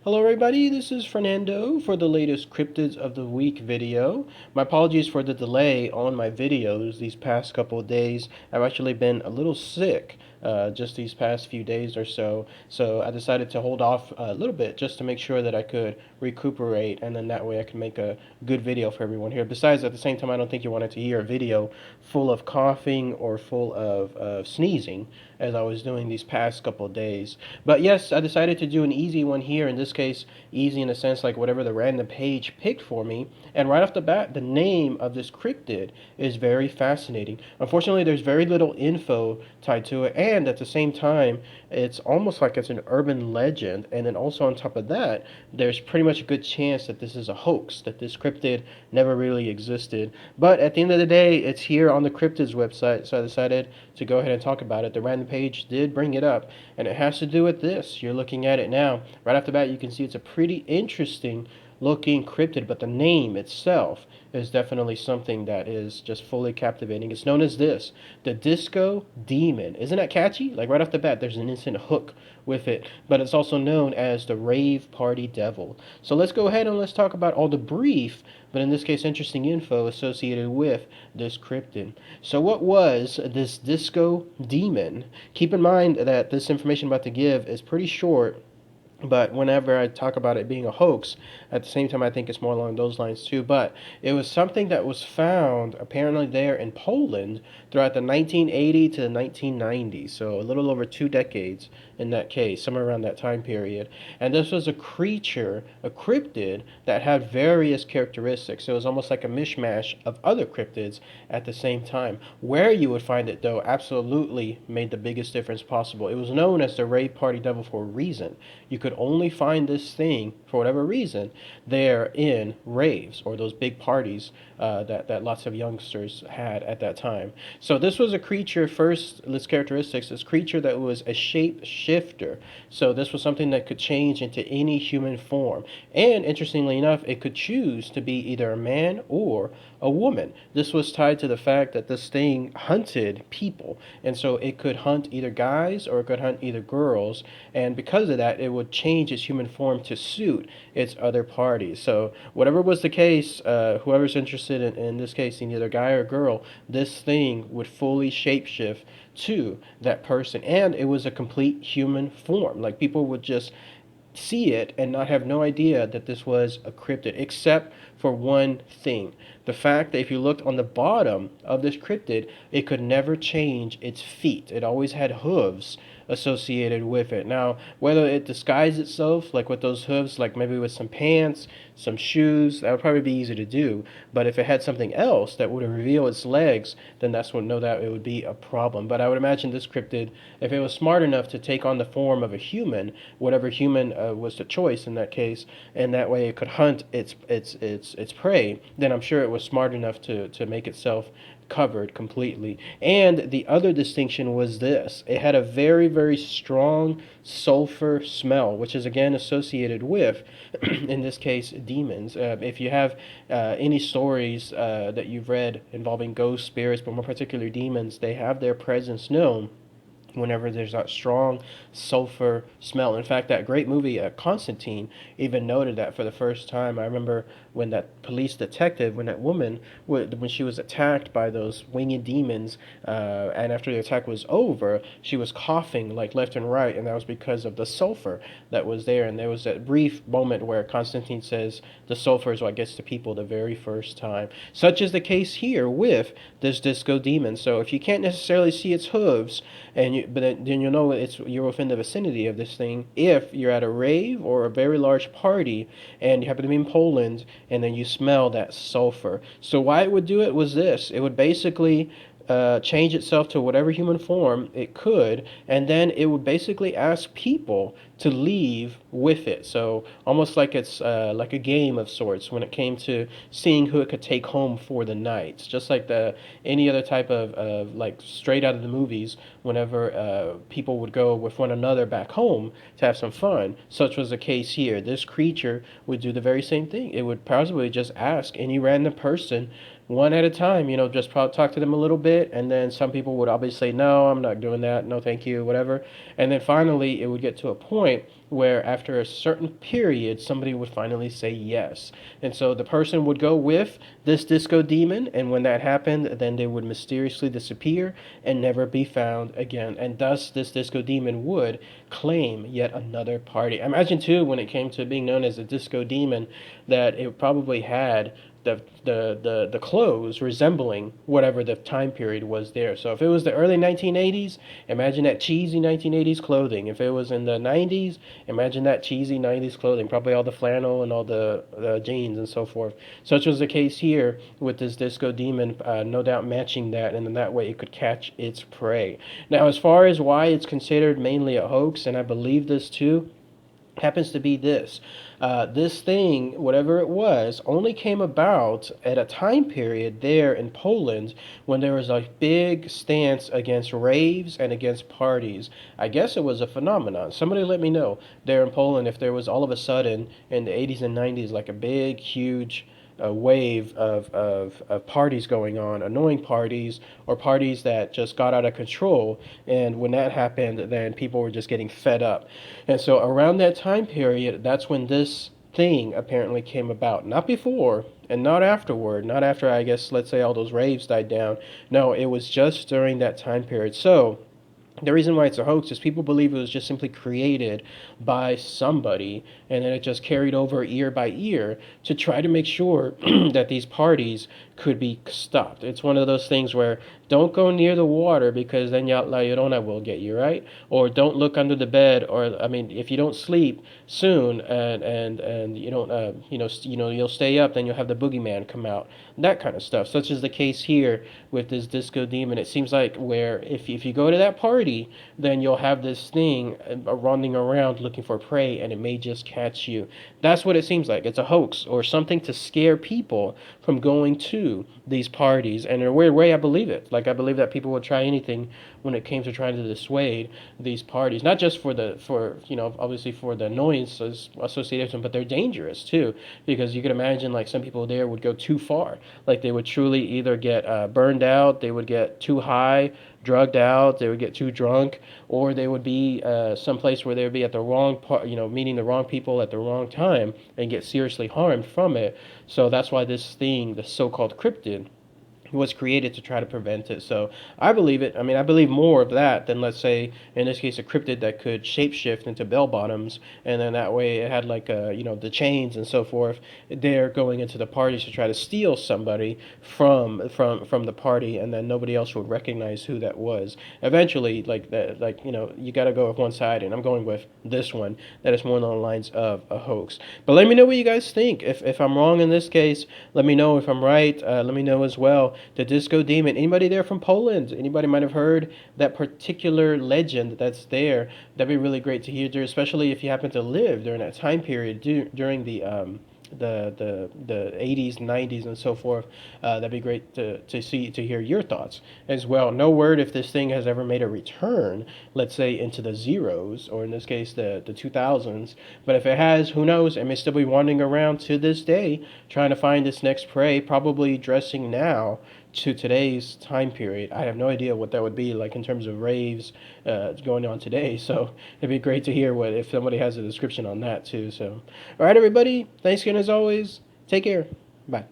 Hello everybody, this is Fernando for the latest Cryptids of the Week video. My apologies for the delay on my videos these past couple of days. I've actually been a little sick just these past few days or so. So I decided to hold off a little bit just to make sure that I could recuperate, and then that way I can make a good video for everyone here. Besides, at the same time, I don't think you wanted to hear a video full of coughing or full of sneezing as I was doing these past couple of days. But yes, I decided to do an easy one here. In this case, easy in the sense like whatever the random page picked for me. And right off the bat, the name of this cryptid is very fascinating. Unfortunately, there's very little info tied to it, and at the same time, it's almost like it's an urban legend. And then also on top of that, there's pretty much a good chance that this is a hoax, that this cryptid never really existed. But at the end of the day, it's here on the Cryptids website, so I decided to go ahead and talk about it. The random page did bring it up, and it has to do with this. You're looking at it now. Right off the bat, you can see it's a pretty interesting looking cryptid, but the name itself is definitely something that is just fully captivating. It's known as this, the Disco Demon. Isn't that catchy? Like right off the bat, there's an instant hook with it, but it's also known as the Rave Party Devil. So let's go ahead and let's talk about all the brief, but in this case, interesting info associated with this cryptid. So what was this Disco Demon? Keep in mind that this information I'm about to give is pretty short, but whenever I talk about it being a hoax, at the same time, I think it's more along those lines too. But it was something that was found apparently there in Poland throughout the 1980s to the 1990s. So a little over 2 decades in that case, somewhere around that time period. And this was a creature, a cryptid, that had various characteristics. It was almost like a mishmash of other cryptids at the same time. Where you would find it, though, absolutely made the biggest difference possible. It was known as the Rave Party Devil for a reason. You could only find this thing, for whatever reason, there in raves, or those big parties that lots of youngsters had at that time. So this was a creature, first, its characteristics, this creature that was a shape shifter. So this was something that could change into any human form. And interestingly enough, it could choose to be either a man or a woman. This was tied to the fact that this thing hunted people. And so it could hunt either guys or it could hunt either girls. And because of that, it would change its human form to suit its other parties. So whatever was the case, whoever's interested in this case, in either guy or girl, this thing would fully shapeshift to that person. And it was a complete human form. Like people would just see it and not have no idea that this was a cryptid, except for one thing. The fact that if you looked on the bottom of this cryptid, it could never change its feet. It always had hooves associated with it. Now, whether it disguised itself, like with those hooves, like maybe with some pants, some shoes, that would probably be easy to do. But if it had something else that would reveal its legs, then that's when no doubt it would be a problem. But I would imagine this cryptid, if it was smart enough to take on the form of a human, whatever human was the choice in that case, and that way it could hunt its prey, then I'm sure it was smart enough to make itself covered completely. And the other distinction was this: it had a very, very strong sulfur smell, which is again associated with, in this case, demons. If you have any stories that you've read involving ghost spirits, but more particularly demons, they have their presence known whenever there's that strong sulfur smell. In fact, that great movie Constantine even noted that for the first time. I remember when that police detective, when that woman, when she was attacked by those winged demons, and after the attack was over, she was coughing like left and right, and that was because of the sulfur that was there. And there was that brief moment where Constantine says the sulfur is what gets to people the very first time. Such is the case here with this disco demon. So if you can't necessarily see its hooves, but then you'll know you're within the vicinity of this thing if you're at a rave or a very large party and you happen to be in Poland, and then you smell that sulfur. So why it would do it was this: it would basically change itself to whatever human form it could, and then it would basically ask people to leave with it. So almost like it's like a game of sorts when it came to seeing who it could take home for the night. Just like any other type of like straight out of the movies, whenever people would go with one another back home to have some fun, such was the case here. This creature would do the very same thing. It would possibly just ask any random person one at a time, just probably talk to them a little bit, and then some people would obviously say, no, I'm not doing that, no thank you, whatever. And then finally it would get to a point point where after a certain period, somebody would finally say yes. And so the person would go with this disco demon, and when that happened, then they would mysteriously disappear and never be found again. And thus, this disco demon would claim yet another party. I imagine, too, when it came to being known as a disco demon, that it probably had the clothes resembling whatever the time period was there. So if it was the early 1980s, imagine that cheesy 1980s clothing. If it was in the 90s, imagine that cheesy 90s clothing, probably all the flannel and all the jeans and so forth. Such was the case here with this disco demon, no doubt matching that, and in that way it could catch its prey. Now, as far as why it's considered mainly a hoax, and I believe this too, happens to be this. This thing, whatever it was, only came about at a time period there in Poland when there was a big stance against raves and against parties. I guess it was a phenomenon. Somebody let me know there in Poland if there was all of a sudden in the 80's and 90's like a big, huge wave of parties going on, annoying parties or parties that just got out of control. And when that happened, then people were just getting fed up. And so around that time period, that's when this thing apparently came about. Not before and not afterward, not after, I guess, let's say all those raves died down. No, it was just during that time period. So the reason why it's a hoax is people believe it was just simply created by somebody and then it just carried over year by year to try to make sure that these parties could be stopped. It's one of those things where don't go near the water because then La Llorona will get you, right? Or don't look under the bed, or I mean, if you don't sleep soon and you don't you'll stay up, then you'll have the boogeyman come out. That kind of stuff. Such is the case here with this disco demon. It seems like where if you go to that party, then you'll have this thing running around looking for prey, and it may just catch you. That's what it seems like. It's a hoax or something to scare people from going to these parties. And in a weird way, I believe it. Like, I believe that people would try anything when it came to trying to dissuade these parties. Not just for obviously for the annoyances associated with them, but they're dangerous too. Because you could imagine, like, some people there would go too far. Like, they would truly either get burned out, they would get too high, drugged out, they would get too drunk, or they would be someplace where they would be at the wrong part, meeting the wrong people at the wrong time and get seriously harmed from it. So that's why this thing, the so-called cryptid, was created to try to prevent it. So I believe it. I mean, I believe more of that than, let's say, in this case, a cryptid that could shapeshift into bell bottoms, and then that way it had like the chains and so forth. They're going into the parties to try to steal somebody from the party, and then nobody else would recognize who that was. Eventually, you got to go with one side, and I'm going with this one. That is more along the lines of a hoax. But let me know what you guys think. If I'm wrong in this case, let me know. If I'm right, let me know as well. The disco demon. Anybody there from Poland? Anybody might have heard that particular legend that's there? That'd be really great to hear, especially if you happen to live during that time period during the 80's, 90's, and so forth. That'd be great to hear your thoughts as well. No word if this thing has ever made a return, let's say into the zeros, or in this case the 2000s. But if it has, who knows? It may still be wandering around to this day, trying to find its next prey, probably dressing now to today's time period. I have no idea what that would be like in terms of raves going on today. So it'd be great to hear if somebody has a description on that too. So, all right, everybody. Thanks again as always. Take care. Bye.